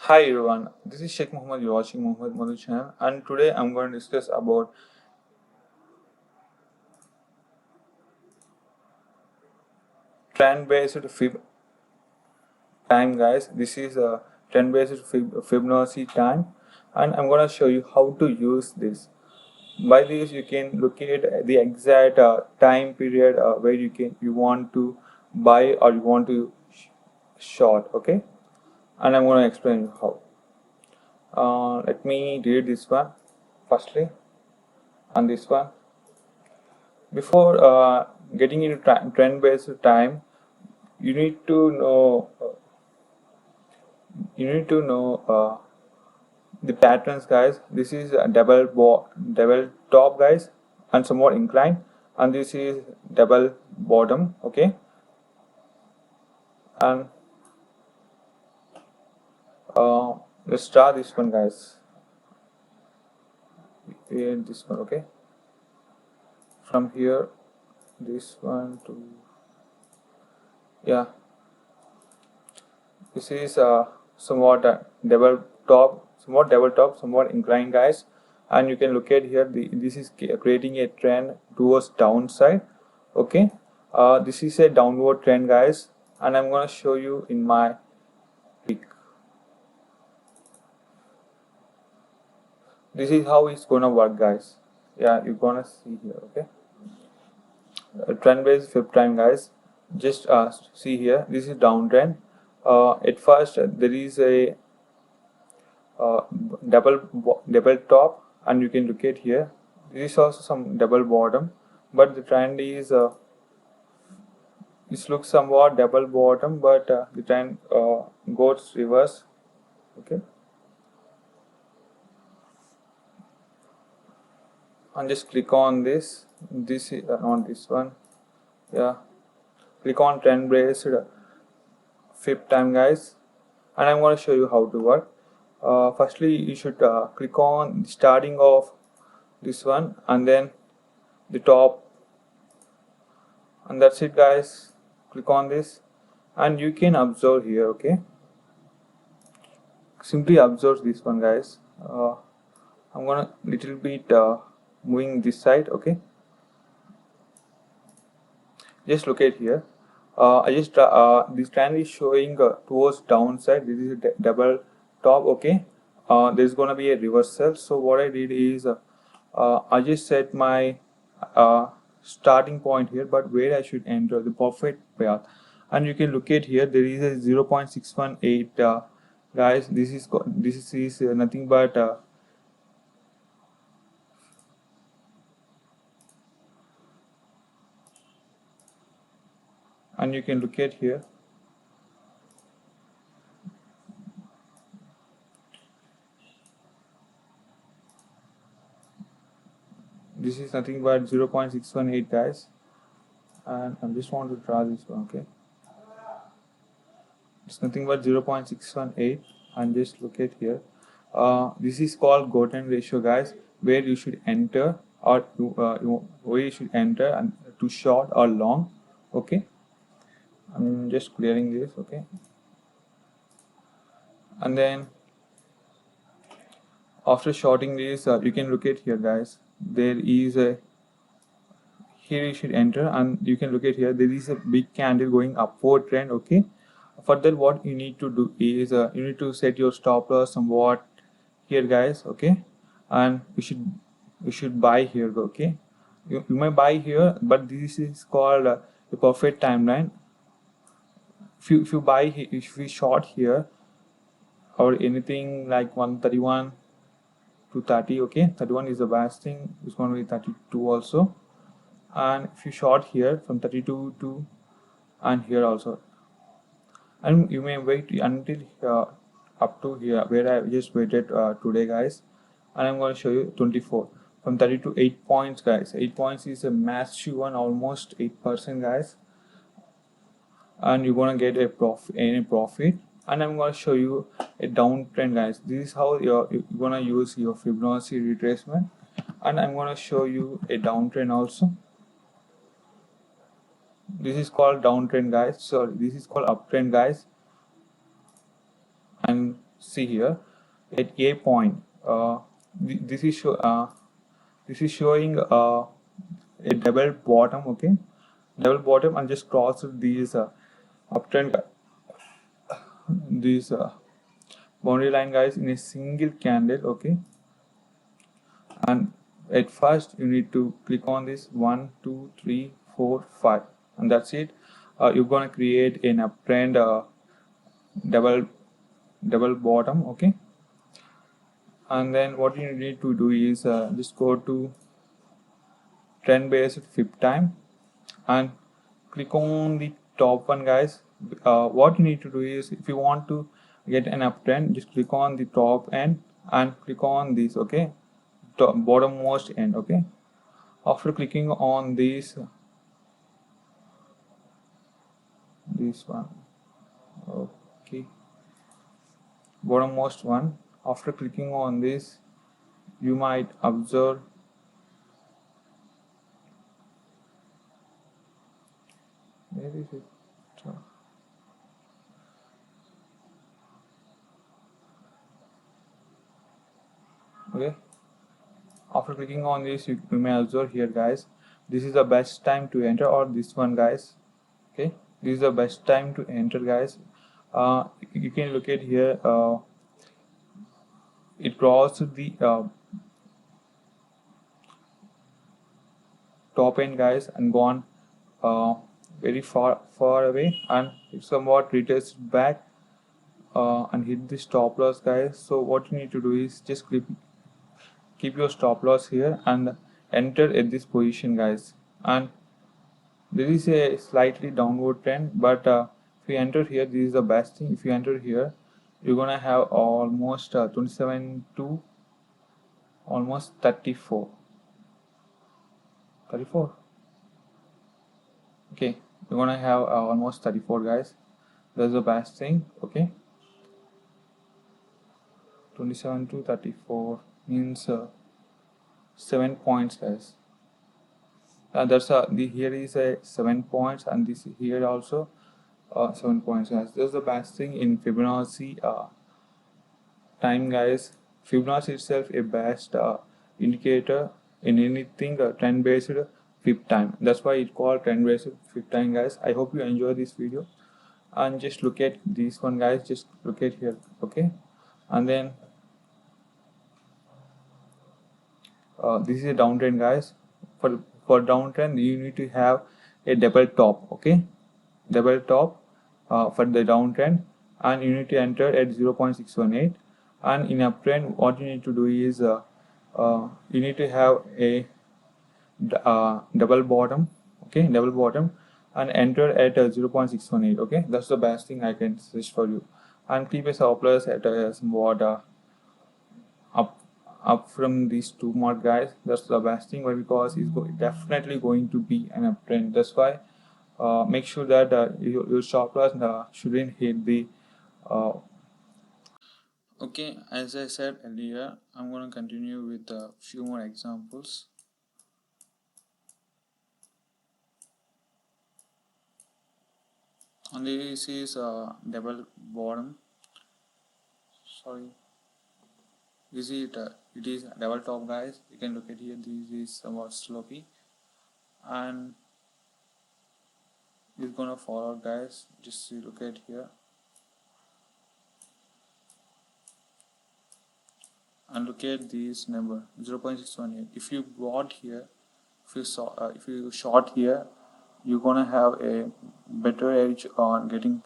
Hi everyone, this is Sheikh Mohammed. You're watching Mohammed Madhu channel, and today I'm going to discuss about trend-based time, guys. This is a trend-based Fibonacci time, and I'm going to show you how to use this. By this, you can locate the exact time period where you want to buy or you want to short. Okay, and I'm going to explain you how. Let me read this one firstly, and this one. Before getting into trend-based time, you need to know the patterns, guys. This is a double top, guys, and somewhat inclined, and this is double bottom. Okay, and let's start this one, guys. This one, okay. From here, this one to yeah. This is somewhat double top, somewhat inclined, guys. And you can look at here. This is creating a trend towards downside. Okay, this is a downward trend, guys, and I'm gonna show you in my peak. This is how it's gonna work, guys. Yeah, you're gonna see here. Okay, trend based fib time, guys. Just see here. This is downtrend. At first, there is a uh, double top, and you can look at here. This is also some double bottom, but the trend is this looks somewhat double bottom, but the trend goes reverse. Okay, and just click on this is on this one. Yeah, click on trend based fib time, guys, and I'm going to show you how to work. Firstly, you should click on the starting of this one, and then the top, and that's it, guys. Click on this, and you can observe here. Okay, simply observe this one, guys. I'm gonna little bit moving this side. Okay, just look at here. I just this trend is showing towards downside. This is a double top. Okay, there's gonna be a reversal. So what I did is I just set my uh, starting point here, but where I should enter the perfect path. And you can look at here. There is a 0.618, guys. This is nothing but and you can look at here. This is nothing but 0.618, guys, and I just want to draw this one. Okay, it's nothing but 0.618, and just look at here. This is called golden ratio, guys, where you should enter or where you should enter and to short or long. Okay, I'm just clearing this. Okay, and then after shorting this, you can look at here, guys. There is a here you should enter, and you can look at here. There is a big candle going upward trend. Okay, further what you need to do is you need to set your stop loss somewhat here, guys. Okay, and you should buy here. Okay, you may buy here, but this is called a perfect timeline. If you buy if we short here or anything like 131 to 30. Okay, 31 is the best thing. It's going to be 32 also, and if you short here from 32 to and here also, and you may wait until up to here where I just waited today, guys, and I'm going to show you 24 from 30 to 8 points, guys. 8 points is a massive one, almost 8%, guys, and you're going to get a profit. And I'm going to show you a downtrend, guys. This is how you're going to use your Fibonacci retracement, and I'm going to show you a downtrend also. This is called downtrend, guys. Sorry, this is called uptrend, guys. And see here at a point, this is showing a double bottom, okay, double bottom, and just cross these uptrend, these boundary line, guys, in a single candle, okay. And at first you need to click on this 1 2 3 4 5, and that's it. You're gonna create an uptrend double bottom, okay. And then what you need to do is just go to trend based fib time and click on the top one, guys. What you need to do is, if you want to get an uptrend, just click on the top end and click on this, okay, top, bottommost end, okay. After clicking on this one, okay, bottommost one, after clicking on this, you might observe where is it. Okay, after clicking on this, you may observe here, guys, this is the best time to enter, or this one, guys, okay, this is the best time to enter, guys. You can look at here, it crossed the top end, guys, and gone very far away, and it somewhat retraced back and hit the stop loss, guys. So what you need to do is just keep your stop loss here and enter at this position, guys. And there is a slightly downward trend, but if you enter here, this is the best thing. If you enter here, you're gonna have almost 27 to almost 34. Okay, you're gonna have almost 34, guys. That's the best thing, okay. 27 to 34 means 7 points, guys. That's here is a 7 points, and this here also 7 points, guys. That's the best thing in Fibonacci time, guys. Fibonacci itself a best indicator in anything trend based fib time. That's why it's called trend based fib time, guys. I hope you enjoy this video, and just look at this one, guys. Just look at here, okay. And then this is a downtrend, guys. For downtrend, you need to have a double top, okay, double top for the downtrend, and you need to enter at 0.618. and in uptrend, what you need to do is you need to have a double bottom, okay, double bottom, and enter at 0.618, okay. That's the best thing I can suggest for you. And keep a stop loss at somewhat up from these two mark, guys. That's the best thing. Why? Because it's definitely going to be an uptrend. That's why make sure that your stop loss shouldn't hit the okay. As I said earlier, I'm going to continue with a few more examples. And this is double bottom, sorry, this is it is double top, guys. You can look at here, this is somewhat slopey, and it's gonna fall out, guys. Just look at here, and look at this number 0.618. If you bought here, if you short here, you're gonna have a better edge on getting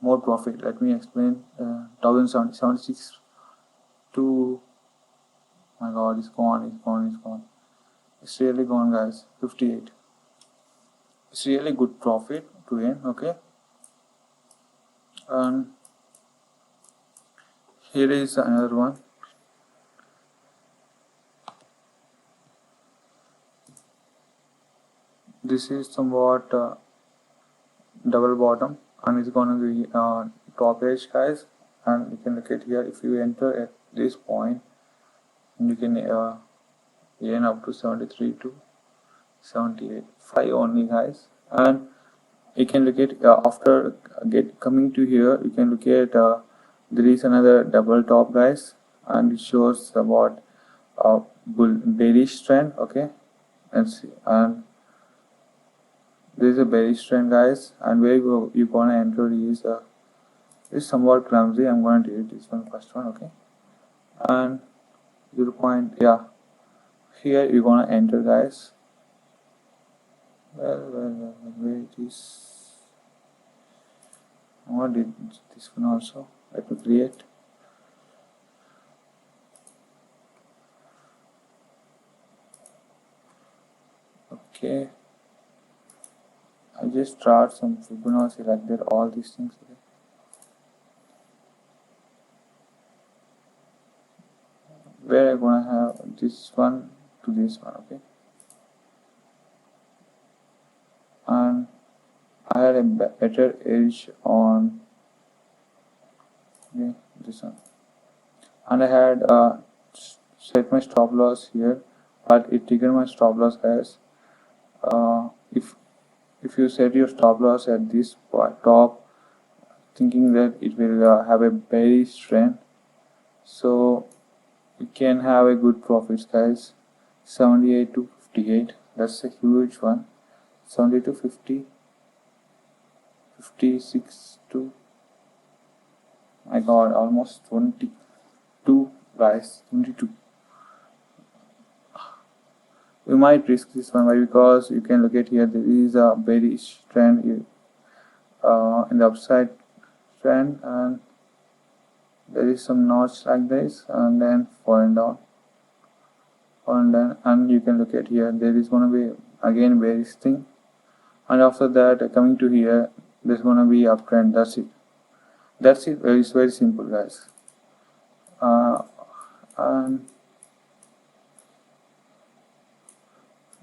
more profit. Let me explain. 1076 to, my god, it's gone. It's really gone, guys. 58. It's really good profit to earn, okay. And here is another one. This is somewhat double bottom, and it's gonna be top edge, guys. And you can look at here, if you enter at this point, you can earn up to 73 to 78, 5 only, guys. And you can look at after coming to here, you can look at there is another double top, guys, and it shows about bearish trend. Okay, let's see. And there is a bearish trend, guys, and where you gonna enter is somewhat clumsy. I'm gonna delete this one, first one. Okay, and 0 point, yeah, here you're gonna enter, guys. Well, where it is. I'm gonna delete this one also. Let me create. Okay, I just start some Fibonacci like that, all these things. Okay. Where I'm gonna have this one to this one. Okay, and I had a better edge on, okay, this one, and I had set my stop loss here, but it triggered my stop loss, guys. If you set your stop loss at this top, thinking that it will have a bearish trend, so you can have a good profits, guys. 78 to 58, that's a huge one. 70 to 50, 56 to, my god, almost 22, guys, 22. We might risk this one. Why? Because you can look at here, there is a bearish trend in the upside trend, and there is some notch like this, and then falling down, and you can look at here, there is going to be again bearish thing, and after that coming to here, there's going to be uptrend. That's it. It's very simple, guys.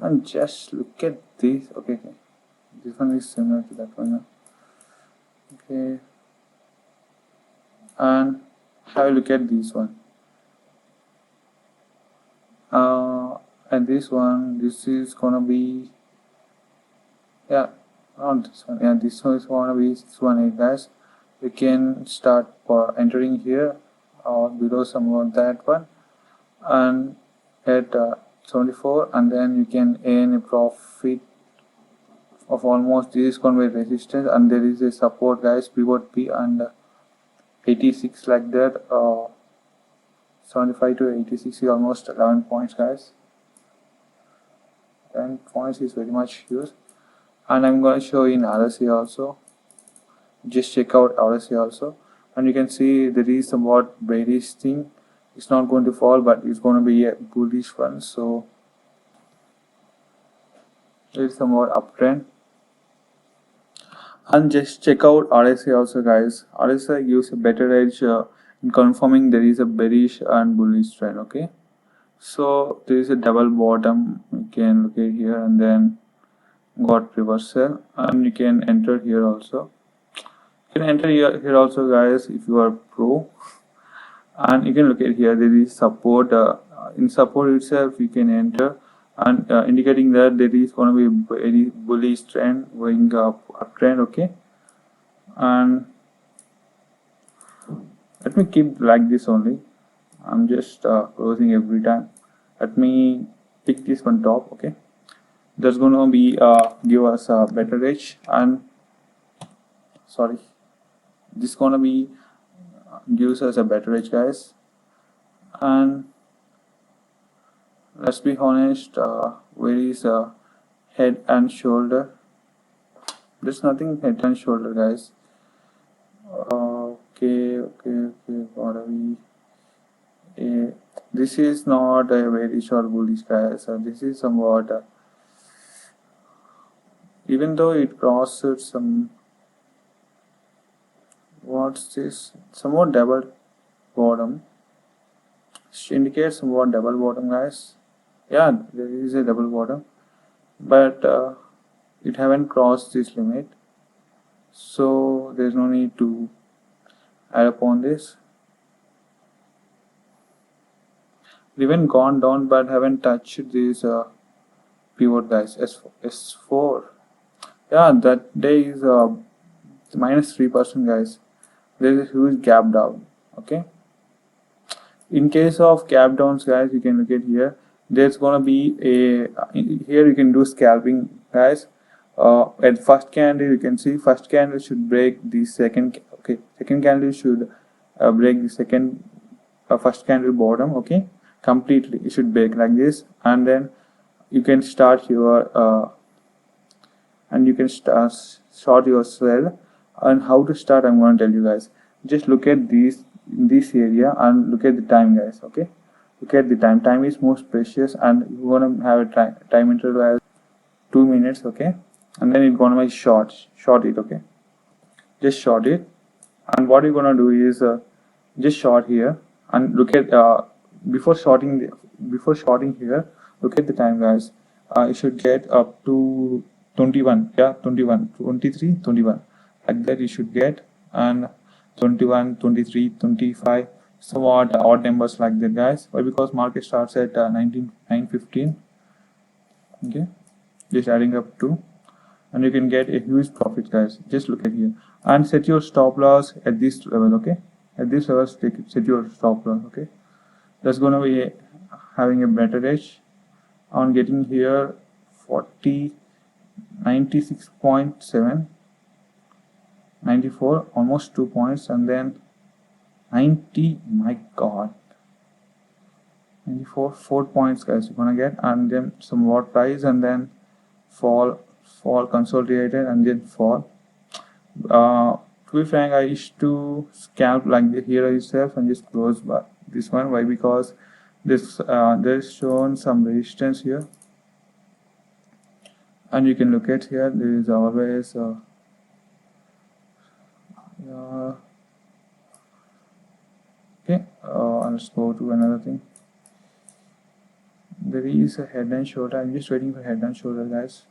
And just look at this. Okay, this one is similar to that one. Okay, and have a look at this one. And this one, this is gonna be, yeah, not this one. Yeah, this one is gonna be 618, guys. We can start for entering here or below somewhat that one, and at 74, and then you can earn a profit of almost, this is going to be resistance, and there is a support, guys, pivot P, and 86 like that. 75 to 86 is almost 11 points, guys. 10 points is very much huge. And I'm going to show in RSI also. Just check out RSI also, and you can see there is somewhat bearish thing. It's not going to fall, but it's going to be a bullish one. So there is somewhat uptrend. And just check out RSI also, guys. RSI gives a better edge in confirming there is a bearish and bullish trend. Okay, so there is a double bottom. You can look at here, and then got reversal, and you can enter here also. You can enter here also, guys, if you are pro. And you can look at here, there is support. In support itself, you can enter, and indicating that there is going to be a very bullish trend going uptrend. Okay, and let me keep like this only. I'm just closing every time. Let me pick this one top. Okay, that's going to be give us a better edge, and sorry, this going to be gives us a better edge, guys. And let's be honest, where is head and shoulder? There's nothing head and shoulder, guys. Okay, what are we? This is not a very short bullish, guys. This is somewhat, even though it crossed some, what's this? Somewhat double bottom. Indicates somewhat double bottom, guys. Yeah, there is a double bottom, but it haven't crossed this limit, so there's no need to add upon this. Even gone down, but haven't touched this pivot, guys. S4. Yeah, that day is minus 3%, guys. There is a huge gap down. Okay. In case of cap downs, guys, you can look at here. There's gonna be a here you can do scalping, guys. At first candle, you can see first candle should break the second. Okay, second candle should break the second first candle bottom. Okay, completely. It should break like this, and then you can start your and you can start your sell. And how to start, I'm going to tell you guys. Just look at this area and look at the time, guys. Okay, look at the time is most precious, and you want to have a time interval as 2 minutes. Okay, and then it's gonna be short it. Okay, just short it. And what you're gonna do is just short here and look at before shorting here, look at the time, guys. You should get up to 21, yeah, 21, 23, 21, like that you should get. And 21, 23, 25, somewhat odd numbers like that, guys. Why? Because market starts at 9:15. Okay, just adding up to, and you can get a huge profit, guys. Just look at here and set your stop loss at this level. Okay, at this level set your stop loss. Okay, that's gonna be having a better edge on getting here 40, 96.7, 94, almost 2 points, and then 90, my god, 94, 4 points, guys, you're gonna get. And then some more price, and then fall, consolidated, and then fall. To be frank, I used to scalp like the hero itself and just close this one. Why? Because this there's shown some resistance here, and you can look at here. There is always okay. Let's go to another thing. There is a head and shoulder. I'm just waiting for head and shoulder, guys.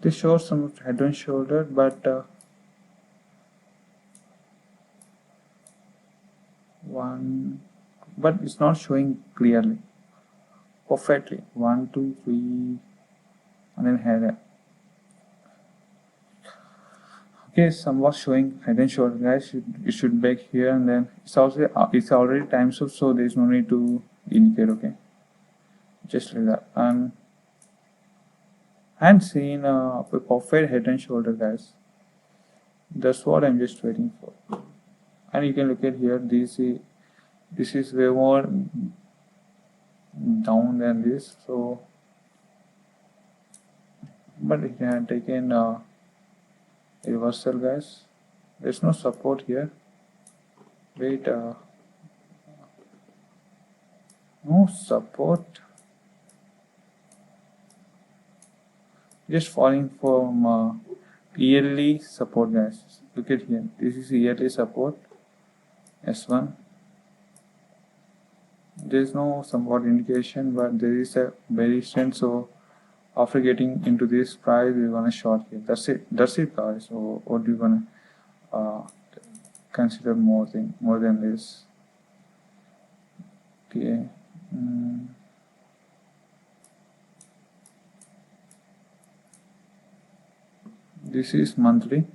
This shows some head and shoulder, but it's not showing clearly, perfectly. 1, 2, 3, and then head. Okay, somewhat showing head and shoulder, guys. It should break here, and then it's already time shift, so there's no need to indicate. Okay, just like that. And I'm seeing a perfect head and shoulder, guys. That's what I'm just waiting for. And you can look at here. This is way more down than this. So, but it had taken a reversal, guys. There's no support here. Wait, no support. Just falling from yearly support, guys. Look at here. This is yearly support. S1. There is no somewhat indication, but there is a variation. So after getting into this price, we're gonna short here. That's it, guys. So what do you gonna consider more than this? Okay. This is monthly.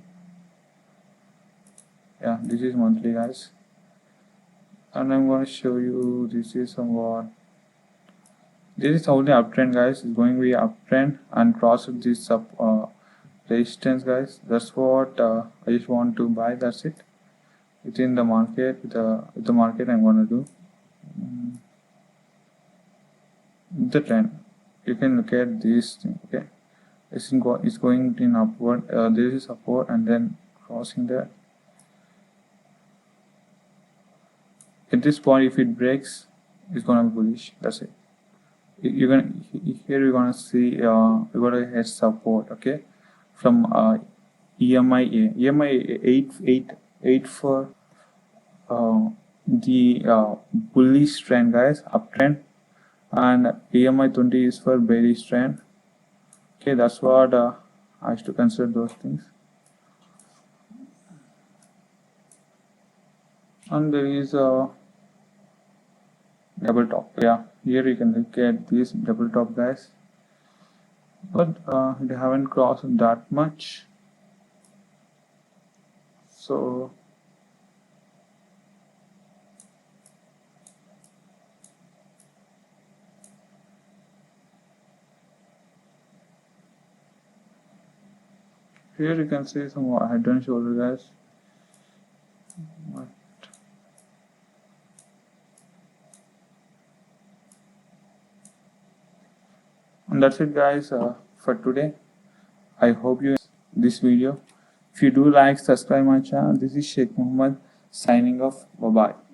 Yeah, this is monthly, guys. And I'm going to show you, this is somewhat, this is only uptrend, guys. It's going to be uptrend and cross this resistance, guys. That's what I just want to buy. That's it. Within the market, with the market, I'm going to do the trend. You can look at this thing. Okay, it's going in upward. There is support, and then crossing that. At this point, if it breaks, it's gonna be bullish. That's it. You're gonna here you're gonna see you're gonna hit support. Okay, from EMI 8 for the bullish trend, guys, uptrend, and EMI 20 is for bearish trend. Okay, that's what I have to consider those things. And there is a double top. Yeah, here you can look at this double top, guys, but they haven't crossed that much. So Here you can see some head and shoulder, guys. And that's it, guys, for today. I hope you this video. If you do like, subscribe my channel. This is Sheikh Muhammad signing off. Bye bye.